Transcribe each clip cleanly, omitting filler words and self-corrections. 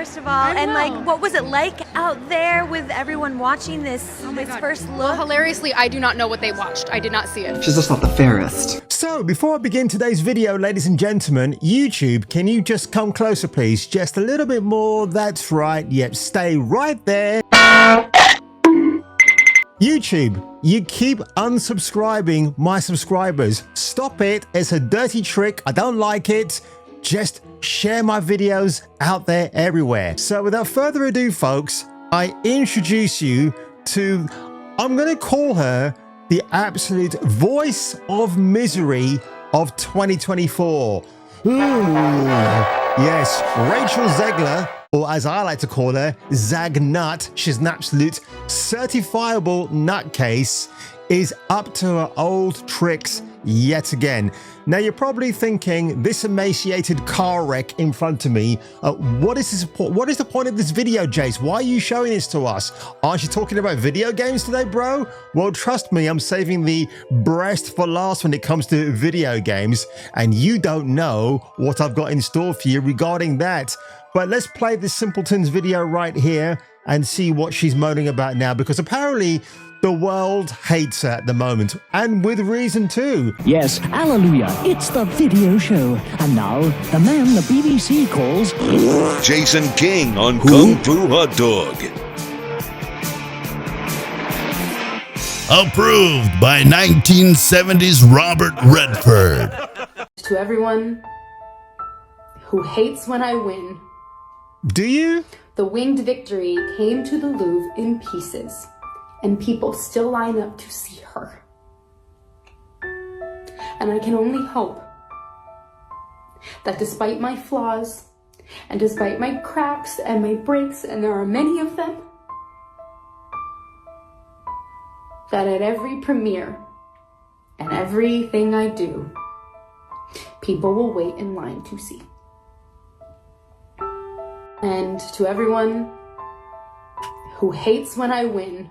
first of all, and like, what was it like out there with everyone watching this first look? Well, hilariously, I do not know what they watched. I did not see it. She's just not the fairest. So, before I begin today's video, ladies and gentlemen, YouTube, can you just come closer, please? Just a little bit more. That's right. Yep, stay right there. YouTube, you keep unsubscribing my subscribers. Stop it. It's a dirty trick. I don't like it. Just share my videos out there everywhere. So without further ado, folks, I introduce you to, I'm going to call her the absolute voice of misery of 2024. Yes, Rachel Zegler, or as I like to call her, Zag Nut. She's an absolute certifiable nutcase, is up to her old tricks yet again. Now you're probably thinking, this emaciated car wreck in front of me, what is the point of this video, Jace? Why are you showing this to us? Aren't you talking about video games today, bro? Well, trust me, I'm saving the breast for last when it comes to video games, and you don't know what I've got in store for you regarding that. But let's play this simpleton's video right here and see what she's moaning about now, because apparently the world hates her at the moment, and with reason too. Yes, hallelujah, it's the video show. And now, the man the BBC calls Jason King on Kung Fu Hot Dog. Approved by 1970s Robert Redford. To everyone who hates when I win. Do you? The winged victory came to the Louvre in pieces, and people still line up to see her. And I can only hope that despite my flaws, and despite my cracks and my breaks, and there are many of them, that at every premiere and everything I do, people will wait in line to see. And to everyone who hates when I win.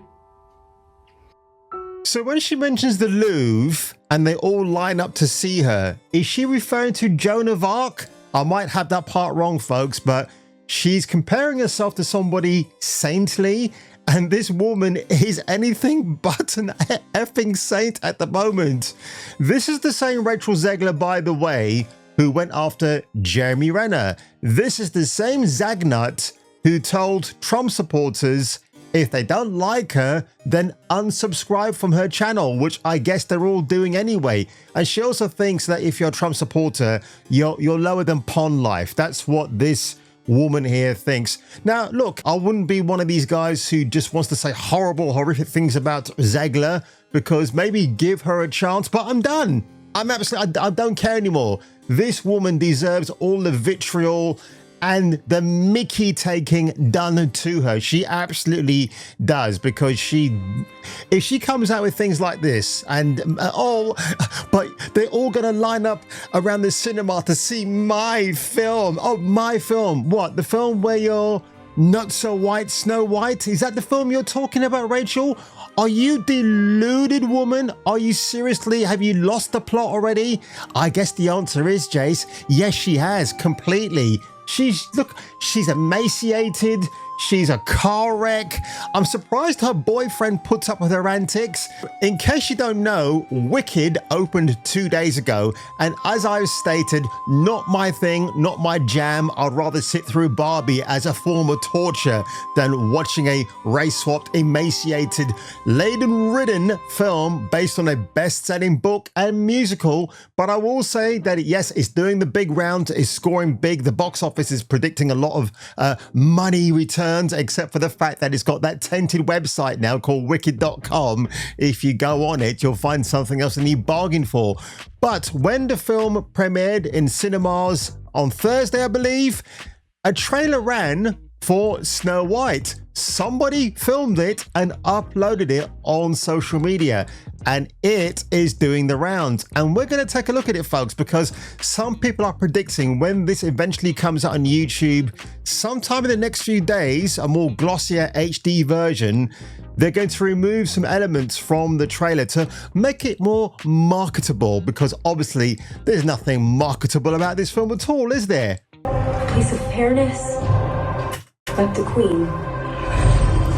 So when she mentions the Louvre and they all line up to see her, is she referring to Joan of Arc? I might have that part wrong, folks, but she's comparing herself to somebody saintly, and this woman is anything but an effing saint at the moment. This is the same Rachel Zegler, by the way, who went after Jeremy Renner. This is the same Zagnut who told Trump supporters if they don't like her, then unsubscribe from her channel, which I guess they're all doing anyway. And she also thinks that if you're a Trump supporter, you're lower than pond life. That's what this woman here thinks. Now, look, I wouldn't be one of these guys who just wants to say horrible, horrific things about Zegler, because maybe give her a chance, but I'm done. I don't care anymore. This woman deserves all the vitriol and the Mickey taking done to her. She absolutely does, because if she comes out with things like this and but they're all gonna line up around the cinema to see my film. Oh, my film. What, the film where you're not so white, Snow White? Is that the film you're talking about, Rachel? Are you deluded, woman? Are you seriously? Have you lost the plot already? I guess the answer is, Jace, yes, she has, completely. She's emaciated. She's a car wreck. I'm surprised her boyfriend puts up with her antics. In case you don't know, Wicked opened 2 days ago, and as I've stated, not my thing, not my jam. I'd rather sit through Barbie as a form of torture than watching a race-swapped, emaciated, laden-ridden film based on a best-selling book and musical. But I will say that yes, it's doing the big round, it's scoring big. The box office is predicting a lot of money return, except for the fact that it's got that tainted website now called wicked.com. If you go on it, you'll find something else than you bargained for. But when the film premiered in cinemas on Thursday, I believe, a trailer ran for Snow White. Somebody filmed it and uploaded it on social media, and it is doing the rounds. And we're going to take a look at it, folks, because some people are predicting when this eventually comes out on YouTube, sometime in the next few days, a more glossier HD version, they're going to remove some elements from the trailer to make it more marketable, because obviously there's nothing marketable about this film at all, is there? A place of fairness, Let the Queen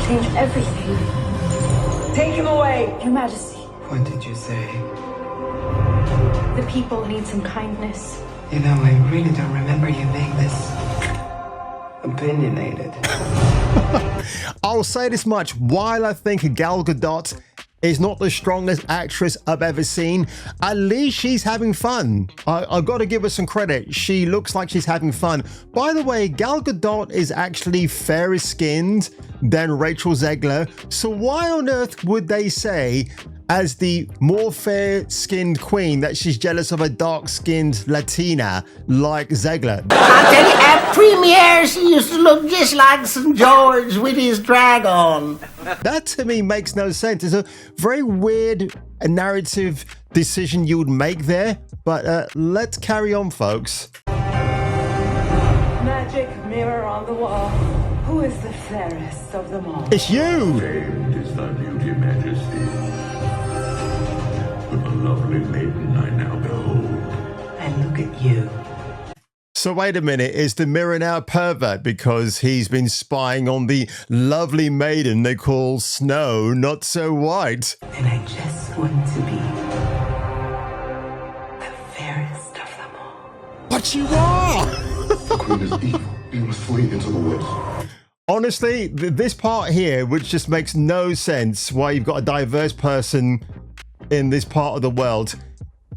change everything. Take him away! Your Majesty, What did you say? the people need some kindness. You know, I really don't remember you being this opinionated. I'll say this much. While I think Gal Gadot is not the strongest actress I've ever seen, at least she's having fun. I've got to give her some credit. She looks like she's having fun. By the way, Gal Gadot is actually fairer skinned than Rachel Zegler. So why on earth would they say, as the more fair-skinned queen, that she's jealous of a dark-skinned Latina like Zegler? I tell you, at premiere, she used to look just like St. George with his dragon. That to me makes no sense. It's a very weird narrative decision you would make there, but let's carry on, folks. Magic mirror on the wall. Who is the fairest of them all? It's you! Famed is thy beauty, Majesty. But the lovely maiden I now behold. And look at you. So wait a minute, is the mirror now a pervert because he's been spying on the lovely maiden they call Snow Not So White? And I just want to be the fairest of them all. But you are! The queen is evil. We must flee into the woods. Honestly, this part here, which just makes no sense why you've got a diverse person in this part of the world.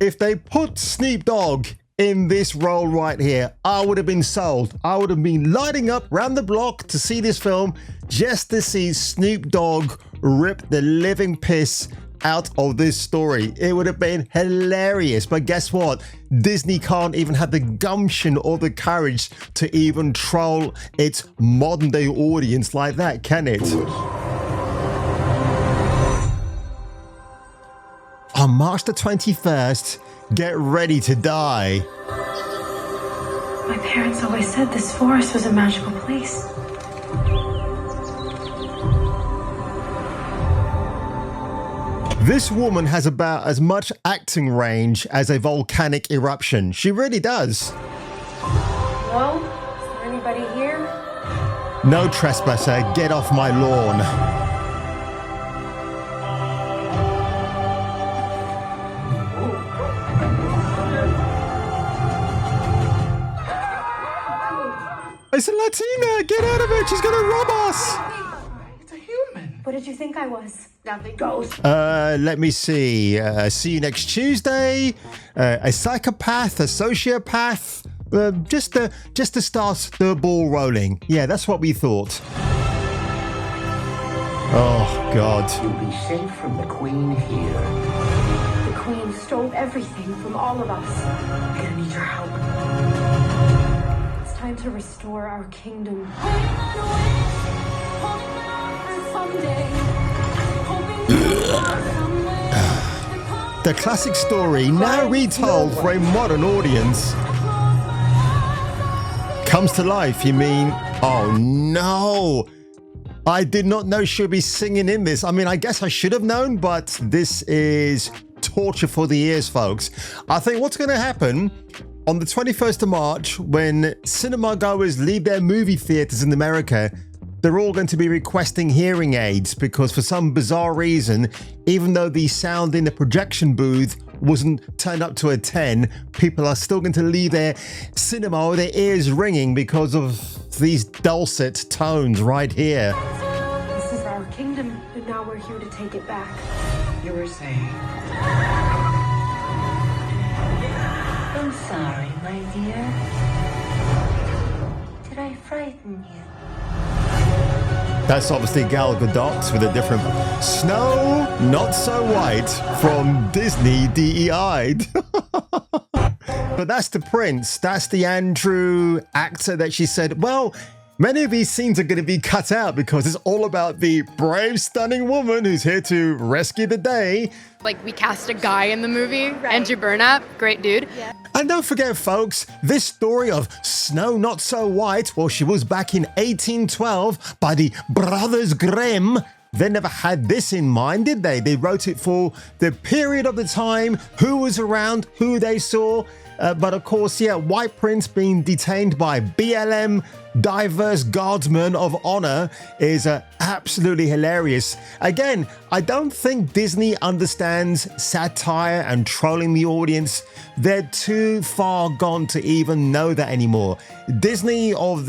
If they put Snoop Dogg in this role right here, I would have been sold. I would have been lighting up round the block to see this film just to see Snoop Dogg rip the living piss out of this story. It would have been hilarious. But guess what? Disney can't even have the gumption or the courage to even troll its modern day audience like that, can it? On March the 21st, get ready to die. My parents always said this forest was a magical place. This woman has about as much acting range as a volcanic eruption. She really does. Hello? Is there anybody here? No trespasser, get off my lawn. It's a Latina! Get out of it! She's gonna rob us! It's a human. What did you think I was? Nothing goes. Let me see. See you next Tuesday. A psychopath, a sociopath. Just to start the ball rolling. Yeah, that's what we thought. Oh, God. You'll be safe from the Queen here. The Queen stole everything from all of us. I'm gonna need your help. It's time to restore our kingdom. The classic story, now retold for a modern audience, comes to life. You mean, oh no, I did not know she'd be singing in this. I mean, I guess I should have known, but this is torture for the ears, folks. I think what's going to happen on the 21st of March, when cinema goers leave their movie theaters in America, they're all going to be requesting hearing aids because for some bizarre reason, even though the sound in the projection booth wasn't turned up to a 10, people are still going to leave their cinema with their ears ringing because of these dulcet tones right here. This is our kingdom, and now we're here to take it back. You were saying. I'm sorry, my dear. Did I frighten you? That's obviously Gal Gadot with a different Snow Not So White from Disney DEI'd. But that's the prince. That's the Andrew actor that she said, well, many of these scenes are going to be cut out because it's all about the brave, stunning woman who's here to rescue the day. Like, we cast a guy in the movie, Andrew Burnap, great dude. Yeah. And don't forget, folks, this story of Snow Not So White, well, she was back in 1812 by the Brothers Grimm. They never had this in mind, did they? They wrote it for the period of the time, who was around, who they saw. But of course, yeah, White Prince being detained by BLM diverse guardsmen of honor is absolutely hilarious. Again, I don't think Disney understands satire and trolling the audience. They're too far gone to even know that anymore. Disney of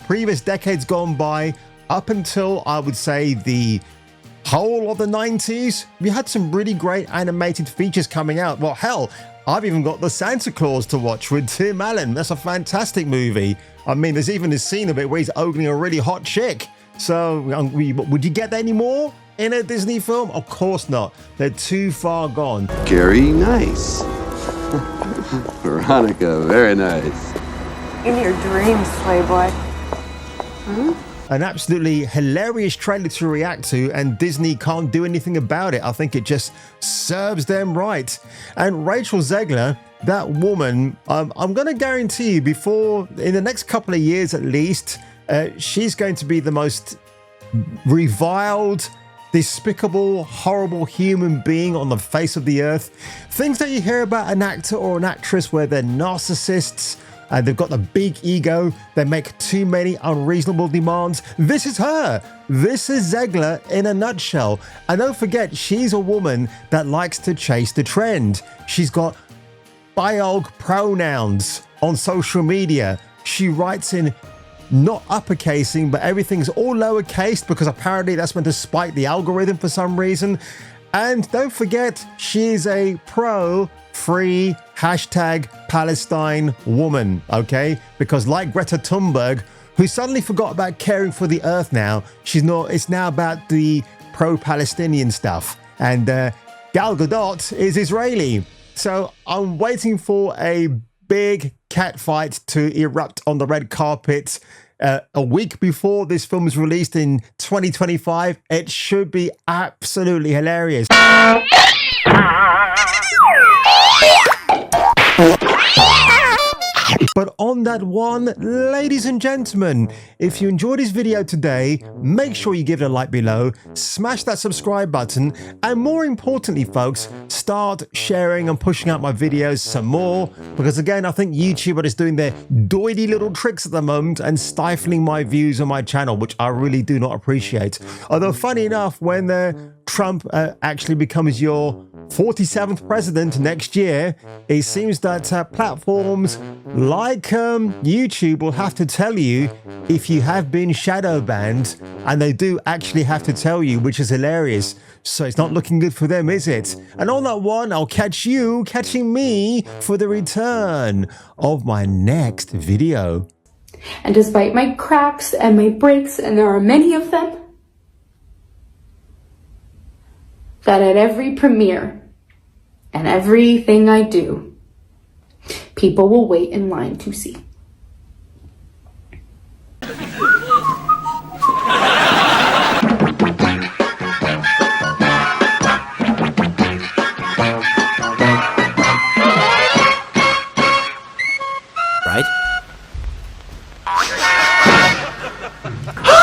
previous decades gone by, up until I would say the whole of the 90s, we had some really great animated features coming out. Well, hell, I've even got the Santa Claus to watch with Tim Allen. That's a fantastic movie. I mean, there's even a scene of it where he's ogling a really hot chick. So would you get that anymore in a Disney film? Of course not. They're too far gone. Gary, nice. Veronica, very nice. In your dreams, Playboy. An absolutely hilarious trailer to react to, and Disney can't do anything about it. I think it just serves them right. And Rachel Zegler, that woman, I'm going to guarantee you, in the next couple of years at least, she's going to be the most reviled, despicable, horrible human being on the face of the earth. Things that you hear about an actor or an actress where they're narcissists, they've got the big ego, they make too many unreasonable demands. This is her. This is Zegler in a nutshell. And don't forget, she's a woman that likes to chase the trend. She's got biog pronouns on social media. She writes in not uppercasing, but everything's all lowercase because apparently that's meant to spike the algorithm for some reason. And don't forget, she's a pro-free #Palestine woman, okay? Because like Greta Thunberg, who suddenly forgot about caring for the earth now, it's now about the pro-Palestinian stuff. And Gal Gadot is Israeli. So I'm waiting for a big cat fight to erupt on the red carpet a week before this film is released in 2025. It should be absolutely hilarious. But on that one, ladies and gentlemen, if you enjoyed this video today, make sure you give it a like below, smash that subscribe button, and more importantly, folks, start sharing and pushing out my videos some more, because again, I think YouTube are just doing their doidy little tricks at the moment and stifling my views on my channel, which I really do not appreciate. Although funny enough, when Trump actually becomes your 47th president next year, it seems that platforms like YouTube will have to tell you if you have been shadow banned, and they do actually have to tell you, which is hilarious. So it's not looking good for them, is it? And on that one, I'll catch you catching me for the return of my next video. And despite my cracks and my breaks, and there are many of them, that at every premiere and everything I do, people will wait in line to see.